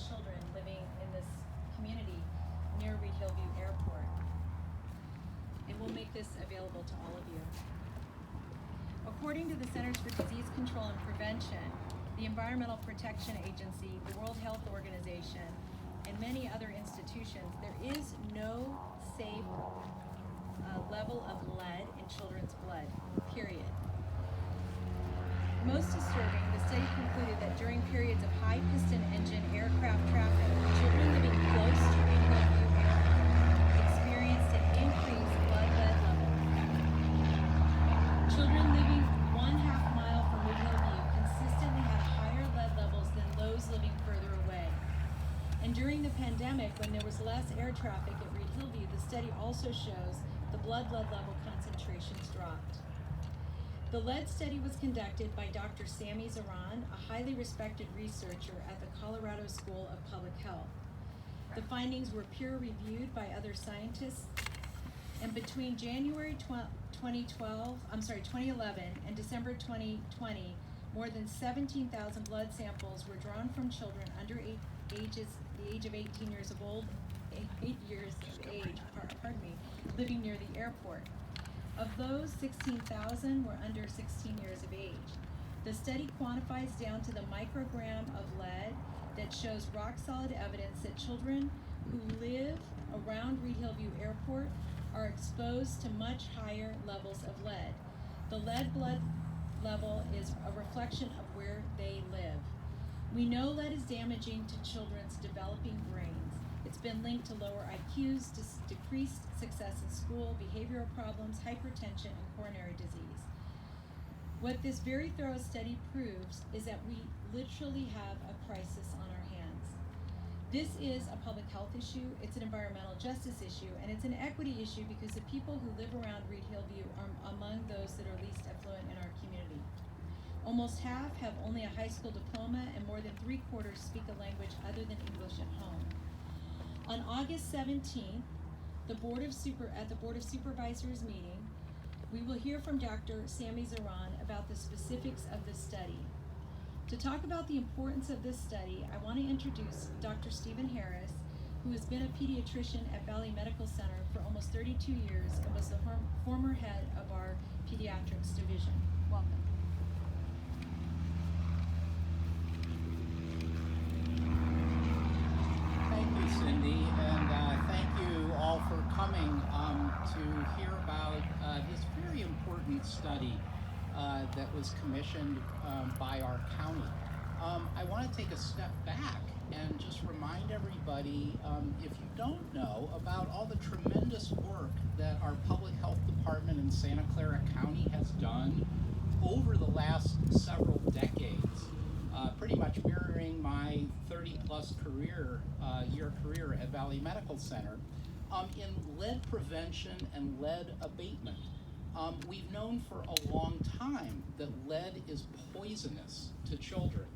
children living in this community near Reid-Hillview Airport. And we'll make this available to all of you. According to the Centers for Disease Control and Prevention, the Environmental Protection Agency, the World Health Organization, and many other institutions, there is no safe level of lead in children's blood, period. Most disturbing, the study concluded that during periods of high piston engine aircraft traffic, children living close to Reid-Hillview Airport experienced an increased blood lead level. Children living 1/2 mile from Reid-Hillview consistently had higher lead levels than those living further away. And during the pandemic, when there was less air traffic at Reid-Hillview, the study also shows the blood lead level concentrations dropped. The lead study was conducted by Dr. Sammy Zaran, a highly respected researcher at the Colorado School of Public Health. The findings were peer-reviewed by other scientists, and between January 2011 and December 2020, more than 17,000 blood samples were drawn from children under the age of 18 years of old, 8 years of age, living near the airport. Of those, 16,000 were under 16 years of age. The study quantifies down to the microgram of lead that shows rock-solid evidence that children who live around Reid-Hillview Airport are exposed to much higher levels of lead. The lead blood level is a reflection of where they live. We know lead is damaging to children's developing brains. It's been linked to lower IQs, decreased success in school, behavioral problems, hypertension, and coronary disease. What this very thorough study proves is that we literally have a crisis on our hands. This is a public health issue, it's an environmental justice issue, and it's an equity issue because the people who live around Reid-Hillview are among those that are least affluent in our community. Almost half have only a high school diploma, and more than 3/4 speak a language other than English at home. On August 17th, at the Board of Supervisors meeting, we will hear from Dr. Sammy Zaran about the specifics of this study. To talk about the importance of this study, I want to introduce Dr. Stephen Harris, who has been a pediatrician at Valley Medical Center for almost 32 years and was the former head of our pediatrics division. Welcome. Cindy, and thank you all for coming to hear about this very important study that was commissioned by our county. I want to take a step back and just remind everybody, if you don't know, about all the tremendous work that our public health department in Santa Clara County has done over the last several decades. Pretty much mirroring my 30-plus year career at Valley Medical Center in lead prevention and lead abatement. We've known for a long time that lead is poisonous to children.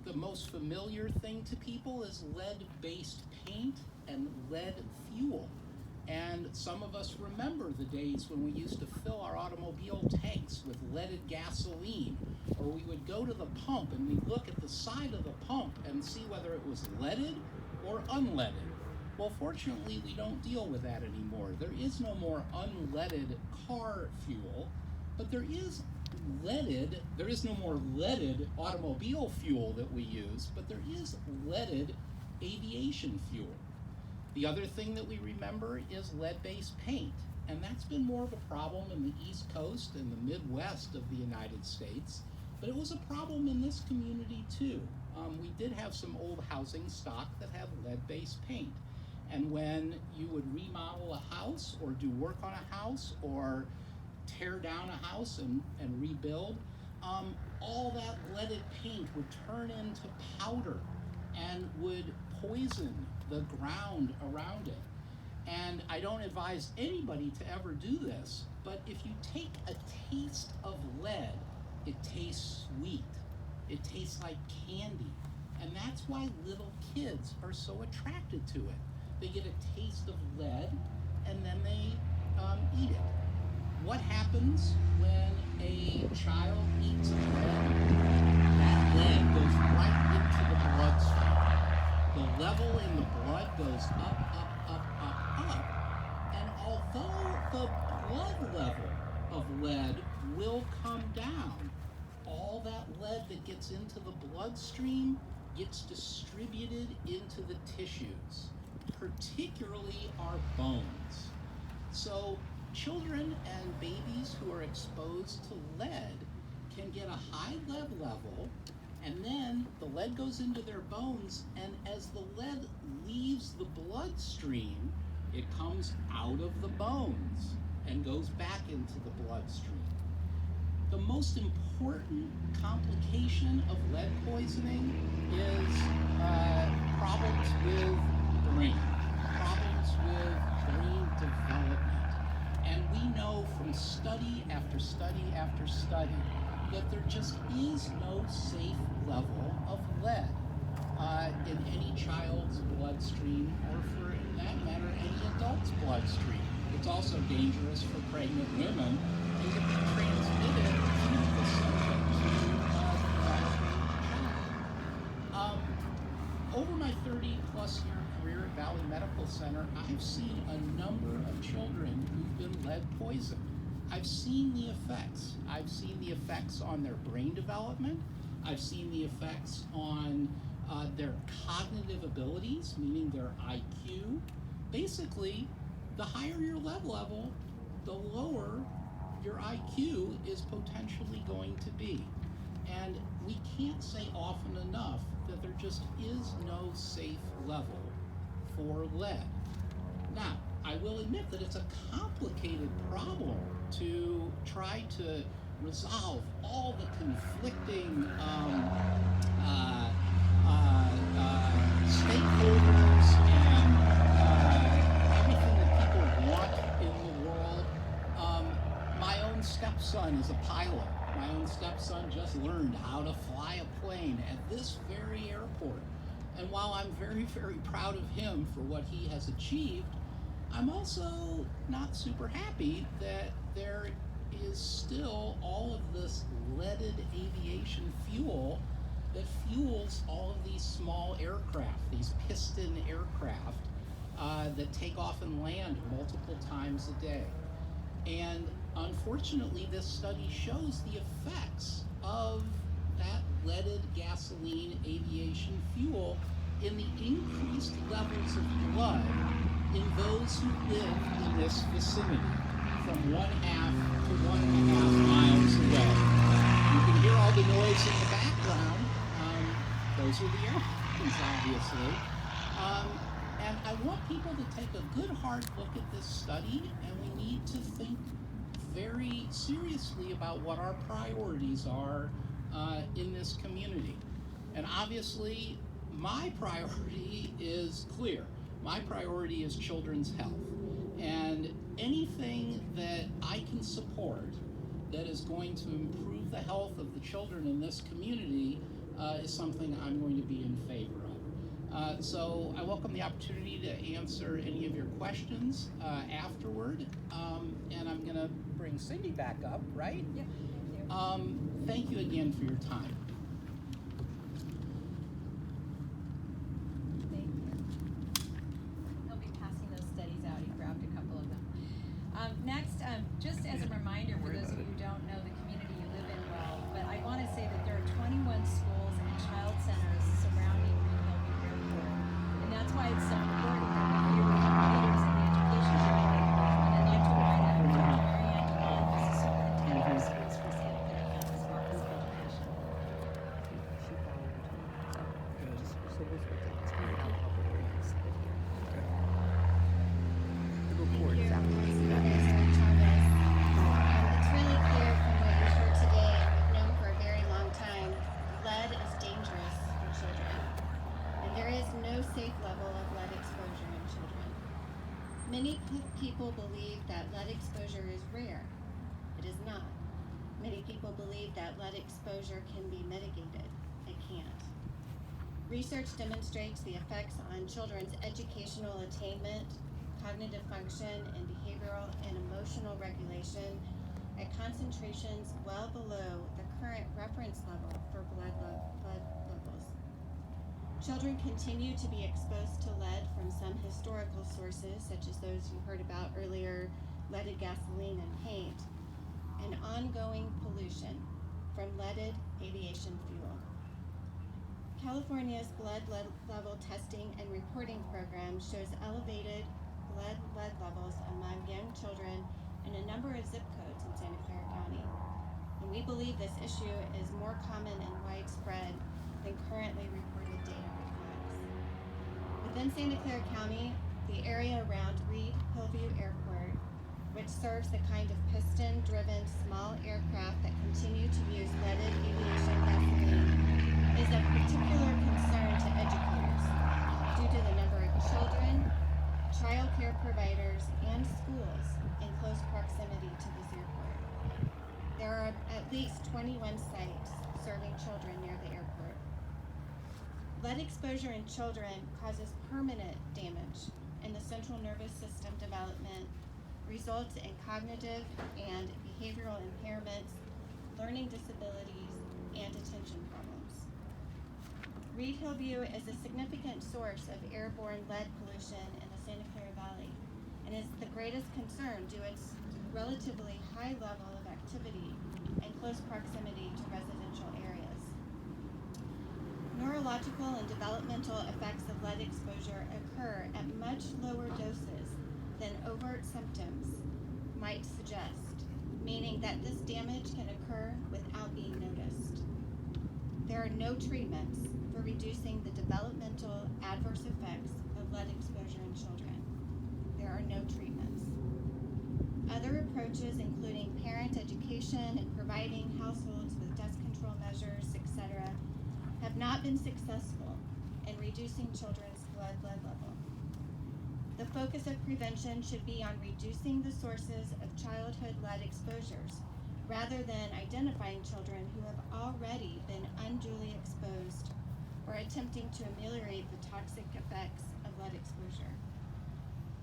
The most familiar thing to people is lead-based paint and lead fuel. And some of us remember the days when we used to fill our automobile tanks with leaded gasoline, or we would go to the pump and we'd look at the side of the pump and see whether it was leaded or unleaded. Well, fortunately, we don't deal with that anymore. There is no more unleaded car fuel, but there is no more leaded automobile fuel that we use, but there is leaded aviation fuel. The other thing that we remember is lead-based paint, and that's been more of a problem in the East Coast and the Midwest of the United States, but it was a problem in this community too. We did have some old housing stock that had lead-based paint, and when you would remodel a house or do work on a house or tear down a house and rebuild, all that leaded paint would turn into powder and would poison the ground around it. And I don't advise anybody to ever do this, but if you take a taste of lead, it tastes sweet. It tastes like candy. And that's why little kids are so attracted to it. They get a taste of lead and then they eat it. What happens when a child eats lead? That lead goes right into the bloodstream. goes up. And although the blood level of lead will come down, all that lead that gets into the bloodstream gets distributed into the tissues, particularly our bones. So children and babies who are exposed to lead can get a high lead level, and then the lead goes into their bones, and as the lead leaves the bloodstream, it comes out of the bones and goes back into the bloodstream. The most important complication of lead poisoning is problems with brain development. And we know from study after study after study that there just is no safe level of lead in any child's bloodstream, or for that matter, any adult's bloodstream. It's also dangerous for pregnant women and can be transmitted through the subject to the child. Over my 30-plus year career at Valley Medical Center, I've seen a number of children who've been lead poisoned. I've seen the effects. I've seen the effects on their brain development. I've seen the effects on their cognitive abilities, meaning their IQ. Basically, the higher your lead level, the lower your IQ is potentially going to be. And we can't say often enough that there just is no safe level for lead. Now, I will admit that it's a complicated problem to try to resolve all the conflicting stakeholders and everything that people want in the world. My own stepson is a pilot. My own stepson just learned how to fly a plane at this very airport. And while I'm very, very proud of him for what he has achieved, I'm also not super happy that there is still all of this leaded aviation fuel that fuels all of these small aircraft, these piston aircraft that take off and land multiple times a day. And unfortunately, this study shows the effects of that leaded gasoline aviation fuel in the increased levels of blood in those who live in this vicinity, from 1/2 to 1.5 miles away. You can hear all the noise in the background. Those are the airplanes, obviously. And I want people to take a good hard look at this study, and we need to think very seriously about what our priorities are in this community. And obviously, my priority is clear. My priority is children's health. And anything that I can support that is going to improve the health of the children in this community is something I'm going to be in favor of. So I welcome the opportunity to answer any of your questions afterward. And I'm going to bring Cindy back up, right? Yep, thank you. Thank you again for your time. Thank you. He'll be passing those studies out. He grabbed a couple of them. Next, just as a reminder for those of you who don't know the community you live in well, but I want to say that there are 21 schools and child centers surrounding Reid-Hillview Airport. And that's why it's so important that we hear from leaders in the education community. And I'd like to remind Dr. Marianne Hall, who's the superintendent of schools for St. Clair Campus Office of Education. Supervisor Chavez. It's really clear from what we've heard today, and we've known for a very long time, lead is dangerous for children. And there is no safe level of lead exposure in children. Many people believe that lead exposure is rare. It is not. Many people believe that lead exposure can be mitigated. It can't. Research demonstrates the effects on children's educational attainment, cognitive function, and behavioral and emotional regulation at concentrations well below the current reference level for blood levels. Children continue to be exposed to lead from some historical sources, such as those you heard about earlier, leaded gasoline and paint, and ongoing pollution from leaded aviation fuel. California's blood level testing and reporting program shows elevated blood lead levels among young children in a number of zip codes in Santa Clara County. And we believe this issue is more common and widespread than currently reported data reflects. Within Santa Clara County, the area around Reid-Hillview Airport, which serves the kind of piston-driven small aircraft that continue to use leaded aviation gasoline, is of particular concern to educators due to the number of children, child care providers, and schools in close proximity to this airport. There are at least 21 sites serving children near the airport. Lead exposure in children causes permanent damage in the central nervous system development, results in cognitive and behavioral impairments, learning disabilities, and attention problems. Reid-Hillview is a significant source of airborne lead pollution in the Santa Clara Valley and is the greatest concern due to its relatively high level of activity and close proximity to residential areas. Neurological and developmental effects of lead exposure occur at much lower doses than overt symptoms might suggest, meaning that this damage can occur without being noticed. There are no treatments for reducing the developmental adverse effects of lead exposure in children. There are no treatments. Other approaches, including parent education and providing households with dust control measures, etc., have not been successful in reducing children's blood lead level. The focus of prevention should be on reducing the sources of childhood lead exposures, rather than identifying children who have already been unduly exposed or attempting to ameliorate the toxic effects of lead exposure.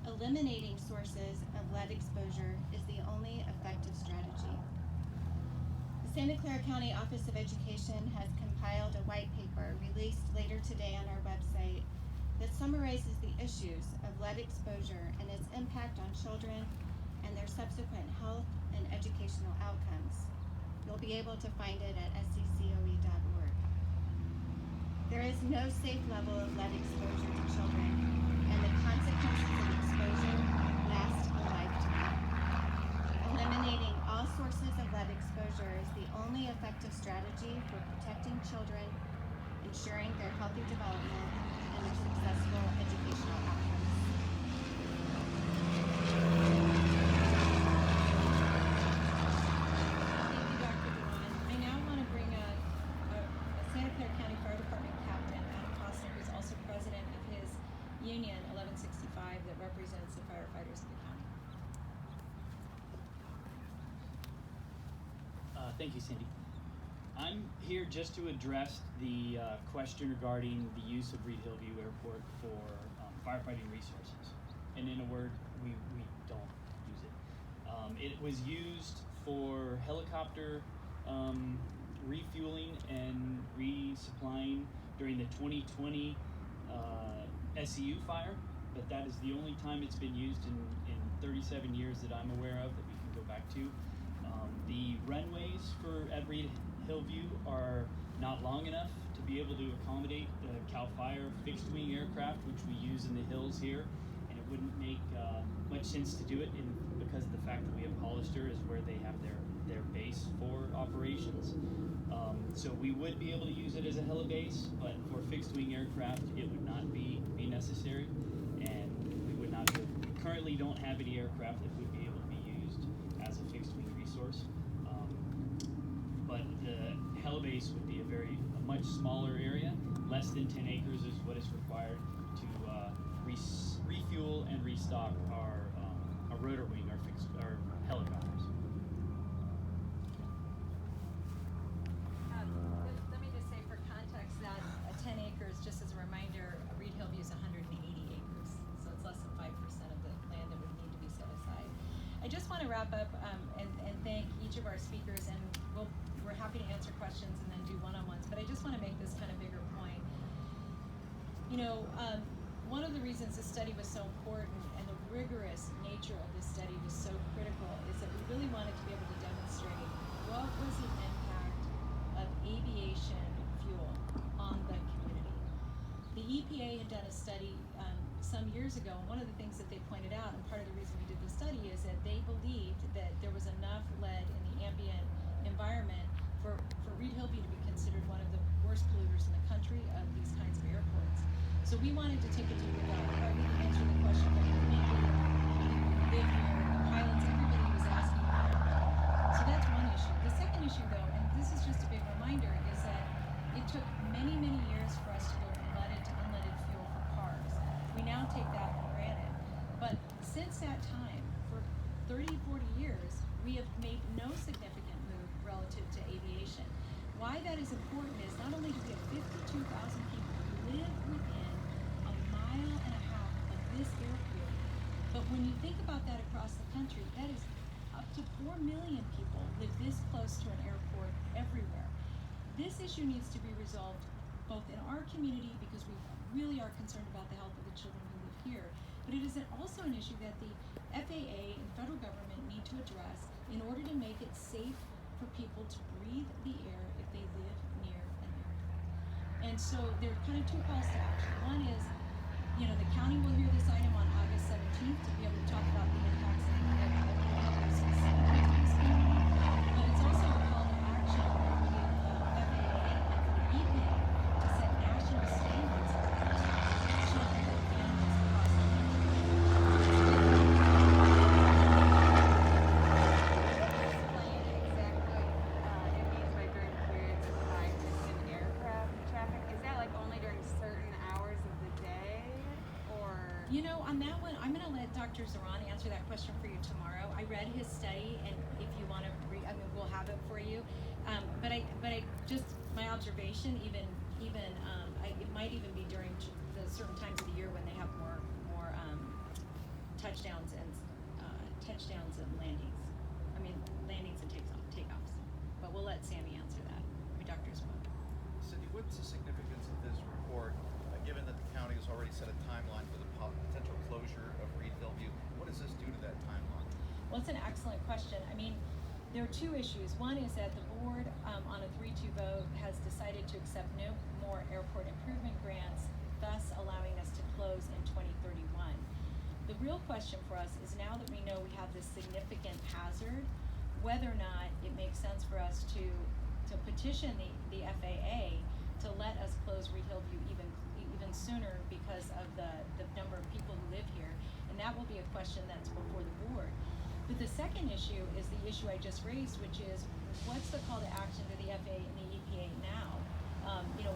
Eliminating sources of lead exposure is the only effective strategy. The Santa Clara County Office of Education has compiled a white paper released later today on our website that summarizes the issues of lead exposure and its impact on children and their subsequent health and educational outcomes. You'll be able to find it at sccoe.org. There is no safe level of lead exposure to children, and the consequences of exposure last a lifetime. Eliminating all sources of lead exposure is the only effective strategy for protecting children, ensuring their healthy development, and their successful educational outcomes. Thank you, Dr. Dewan. I now want to bring a Santa Clara County Fire Department Captain, Adam Costner, who's also president of his union, 1165, that represents the firefighters of the county. Thank you, Cindy. I'm here just to address the question regarding the use of Reid-Hillview Airport for firefighting resources. And in a word, we don't use it. It was used for helicopter refueling and resupplying during the 2020 SEU fire, but that is the only time it's been used in 37 years that I'm aware of that we can go back to. The runways at Reid-Hillview are not long enough to be able to accommodate the CAL FIRE fixed wing aircraft, which we use in the hills here, and it wouldn't make much sense to do it because of the fact that we have Hollister is where they have their base for operations. So we would be able to use it as a helibase, but for fixed wing aircraft, it would not be necessary, and we currently don't have any aircraft that would be able to be used as a fixed wing resource. But the helibase would be a much smaller area. Less than 10 acres is what is required to refuel and restock our rotor wing, our helicopters. Let me just say for context that 10 acres, just as a reminder, Reid-Hillview is 180 acres, so it's less than 5% of the land that would need to be set aside. I just want to wrap up and thank each of our speakers, and we're happy to answer questions and then do one-on-ones, but I just want to make this kind of bigger point. One of the reasons this study was so important and the rigorous nature of this study was so critical is that we really wanted to be able to demonstrate what was the impact of aviation fuel on the community. The EPA had done a study some years ago, and one of the things that they pointed out, and part of the reason we did the study, is that they believed that there was enough lead in the ambient environment for Reid-Hillview to be considered one of the worst polluters in the country of these kinds of airports. So we wanted to take a deeper dive, partly to answer the question that people live here, the pilots, everybody was asking about. So that's one issue. The second issue, though, and this is just a big reminder, is that it took many, many years for us to go from leaded to unleaded fuel for cars. We now take that for granted. But since that time, for 30, 40 years, we have made no significant move relative to aviation. Why that is important is not only do we have 52,000 people who live within a mile and a half of this airport, but when you think about that across the country, that is up to 4 million people live this close to an airport everywhere. This issue needs to be resolved both in our community, because we really are concerned about the health of the children who live here, but it is also an issue that the FAA and federal government need to address in order to make it safe for people to breathe the air if they live near an airport. And so there are kind of two calls to action. One is, the county will hear this item on August 17th to be able to talk about the impacts of specifically to this community. But it's also a call to action for the FAA and for the EPA to set national standards for children and families across the country. On that one, I'm going to let Dr. Zaran answer that question for you tomorrow. I read his study, and if you want to we'll have it for you. But I just, my observation, it might even be during the certain times of the year when they have more touchdowns and landings. Landings and takeoffs. But we'll let Sammy answer that. Dr. Zaran. Cindy, what's the significance of this report, given that the county has already set a timeline for the potential closure of Reid-Hillview? What does this do to that timeline? Well, it's an excellent question. There are two issues. One is that the board, on a 3-2 vote, has decided to accept no more airport improvement grants, thus allowing us to close in 2031. The real question for us is, now that we know we have this significant hazard, whether or not it makes sense for us to petition the FAA to let us close Reid-Hillview even sooner because of the number of people who live here, and that will be a question that's before the board. But the second issue is the issue I just raised, which is, what's the call to action to the FAA and the EPA now?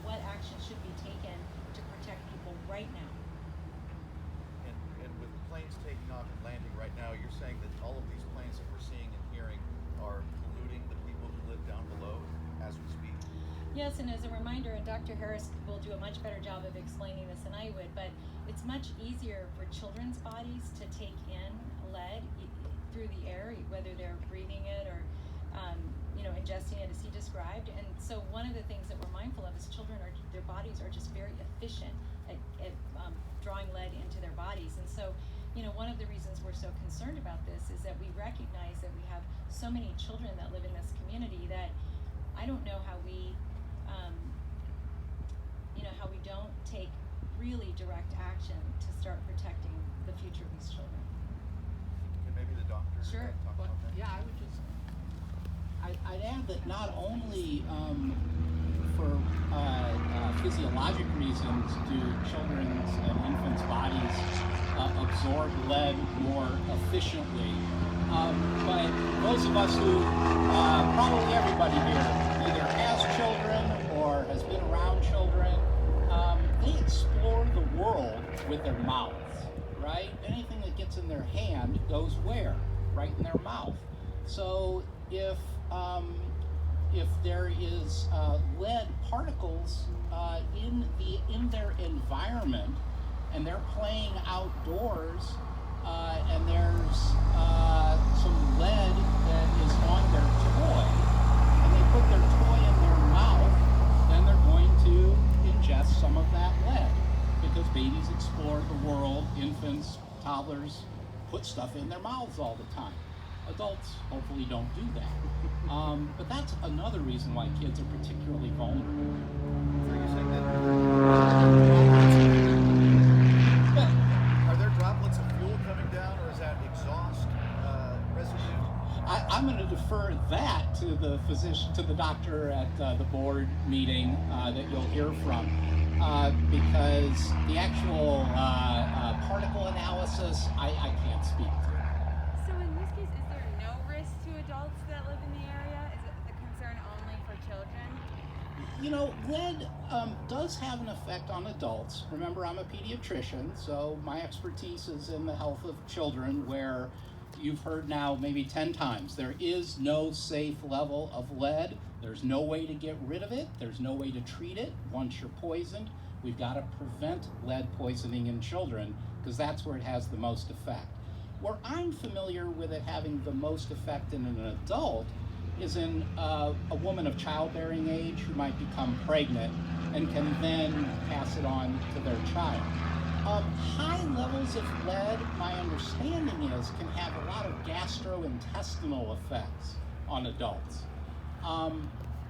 What action should be taken to protect people right now? And with planes taking off and landing right now, you're saying that all of these planes that we're seeing and hearing are polluting the people who live down below as we speak? Yes, and as a reminder, and Dr. Harris will do a much better job of explaining this than I would, but it's much easier for children's bodies to take in lead through the air, whether they're breathing it or ingesting it, as he described. And so one of the things that we're mindful of is their bodies are just very efficient at drawing lead into their bodies. And so, one of the reasons we're so concerned about this is that we recognize that we have so many children that live in this community that I don't know how we don't take really direct action to start protecting the future of these children. Can maybe the doctor Sure. talk about that? Yeah, I'd add that not only for physiologic reasons do children's and infants' bodies absorb lead more efficiently, but those of us who, probably everybody here, either has children or has been around children, they explore the world with their mouths, right? Anything that gets in their hand goes where? Right in their mouth. So if there is lead particles in their environment, and they're playing outdoors, and there's some lead that is on their toy, and they put their toy in their mouth, then they're going to ingest some of that lead. because babies explore the world, infants, toddlers put stuff in their mouths all the time. Adults hopefully don't do that. But that's another reason why kids are particularly vulnerable. So you're saying that Yeah. are there droplets of fuel coming down, or is that exhaust residue? I'm going to defer that to the physician, to the doctor at the board meeting that you'll hear from, because the actual particle analysis I can't speak to. So in this case, is there no risk to adults that live in the area? Is it the concern only for children? You know, lead does have an effect on adults. Remember, I'm a pediatrician, so my expertise is in the health of children, where you've heard now maybe 10 times, there is no safe level of lead. There's no way to get rid of it. There's no way to treat it once you're poisoned. We've got to prevent lead poisoning in children, because that's where it has the most effect. Where I'm familiar with it having the most effect in an adult is in a woman of childbearing age who might become pregnant and can then pass it on to their child. High levels of lead, my understanding is, can have a lot of gastrointestinal effects on adults.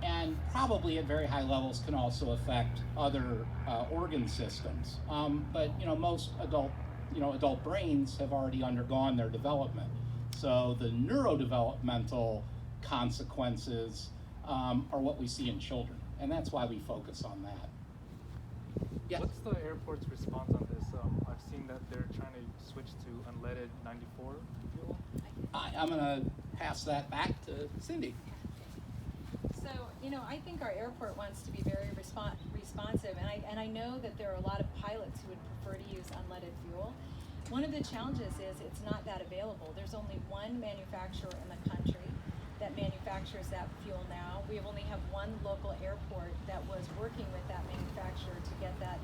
And probably at very high levels can also affect other organ systems. But you know, most adult brains have already undergone their development. So the neurodevelopmental consequences are what we see in children, and that's why we focus on that. Yeah. What's the airport's response on this? I've seen that they're trying to switch to unleaded 94 fuel. I'm going to pass that back to Cindy. So, you know, I think our airport wants to be very responsive, and I know that there are a lot of pilots who would prefer to use unleaded fuel. One of the challenges is it's not that available. There's only one manufacturer in the country that manufactures that fuel now. We only have one local airport that was working with that manufacturer to get that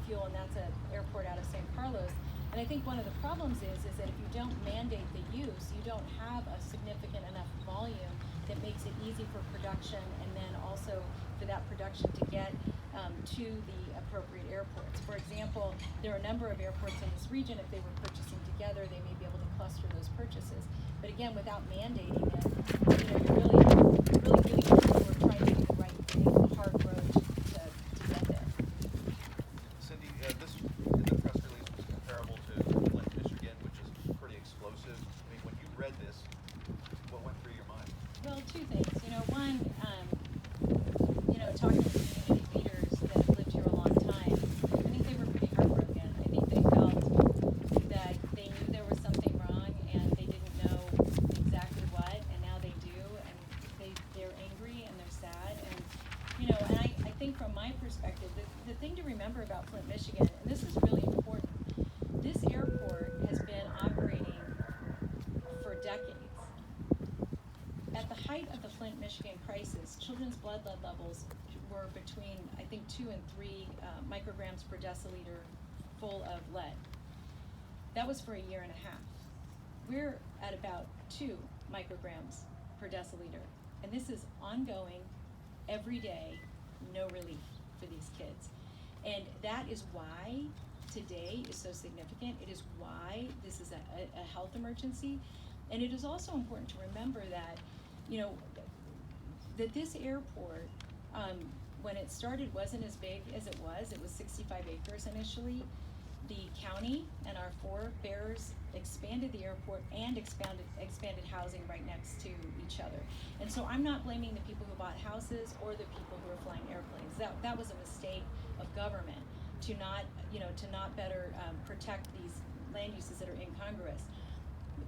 fuel, and that's an airport out of San Carlos. And I think one of the problems is that if you don't mandate the use, you don't have a significant enough volume that makes it easy for production, and then also for that production to get to the appropriate airports. For example, there are a number of airports in this region. If they were purchasing together, they may be able to cluster those purchases. But again, without mandating it, you know, you're really getting into we're trying to do the right thing, the hard road to get there. Cindy, this in the press release was comparable to Flint, Michigan, which is pretty explosive. I mean, when you read this, what went through your mind? Well, two things. You know, one, you know, talking to community leaders that have lived here a long time, I think they were pretty heartbroken. I think they felt that they knew there was something wrong and they didn't know exactly what, and now they do, and they're angry and they're sad. And, you know, and I think from my perspective, the thing to remember about Flint, Michigan, and this is really important, this airport has been operating for decades. At the height of the Flint, Michigan crisis, children's blood lead levels were between, I think, 2 and 3 micrograms per deciliter full of lead. That was for a year and a half. We're at about 2 micrograms per deciliter. And this is ongoing, every day, no relief for these kids. And that is why today is so significant. It is why this is a health emergency. And it is also important to remember that, you know, that this airport, when it started, wasn't as big as it was. It was 65 acres initially. The county and our forebears expanded the airport and expanded housing right next to each other. And so I'm not blaming the people who bought houses or the people who are flying airplanes. That was a mistake of government to not better protect these land uses that are incongruous.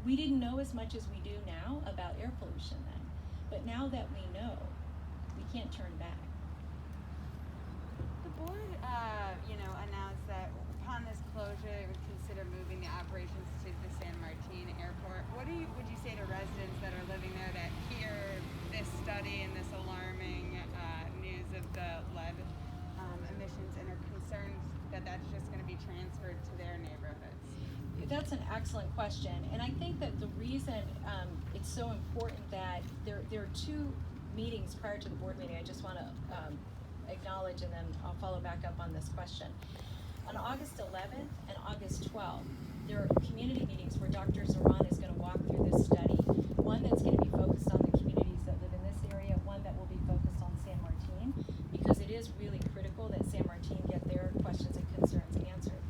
We didn't know as much as we do now about air pollution then, but now that we know, we can't turn back. The board, announced that upon this closure, it would consider moving the operations to the San Martin airport. What would you say to residents that are living there that hear this study and this alarming news of the lead emissions and are concerned that that's just going to be transferred to their neighborhoods? That's an excellent question, and I think that the reason it's so important that there are 2 meetings prior to the board meeting I just want to acknowledge, and then I'll follow back up on this question. On August 11th and August 12th, there are community meetings where Dr. Zaran is going to walk through this study. One that's going to be focused on the communities that live in this area, one that will be focused on San Martin, because it is really critical that San Martin get their questions and concerns answered.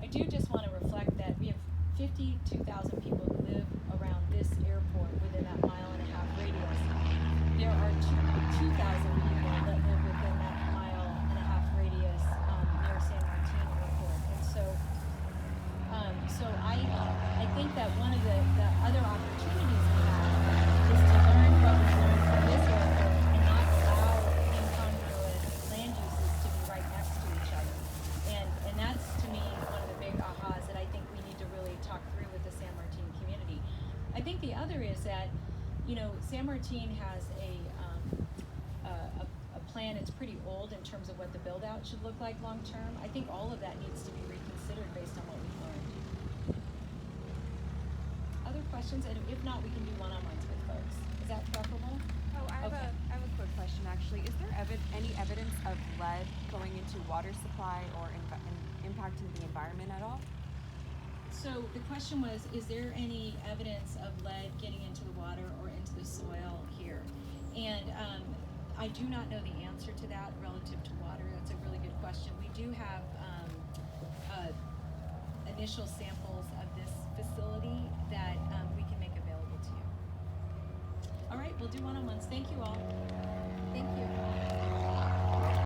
I do just want to reflect that we have 52,000 people who live around this airport within that 1.5-mile radius. There are 2,000 people that live within that 1.5-mile radius near San Martin Airport. And so I think that one of the other opportunities we have is to learn what we learned from this airport and not allow incongruent land uses to be right next to each other. And that's, to me, one of the big ahas that I think we need to really talk through with the San Martin community. I think the other is that, San Martin has a plan. It's pretty old in terms of what the build out should look like long term. I think all of that needs to be reconsidered based on what we've learned. Other questions? And if not, we can do one-on-ones with folks. Is that preferable? Oh, I have Okay. a quick question actually. Is there any evidence of lead going into water supply or impacting the environment at all? So the question was, is there any evidence of lead getting into the water or into the soil here? And I do not know the answer to that relative to water. That's a really good question. We do have initial samples of this facility that we can make available to you. All right, we'll do one-on-ones. Thank you all. Thank you.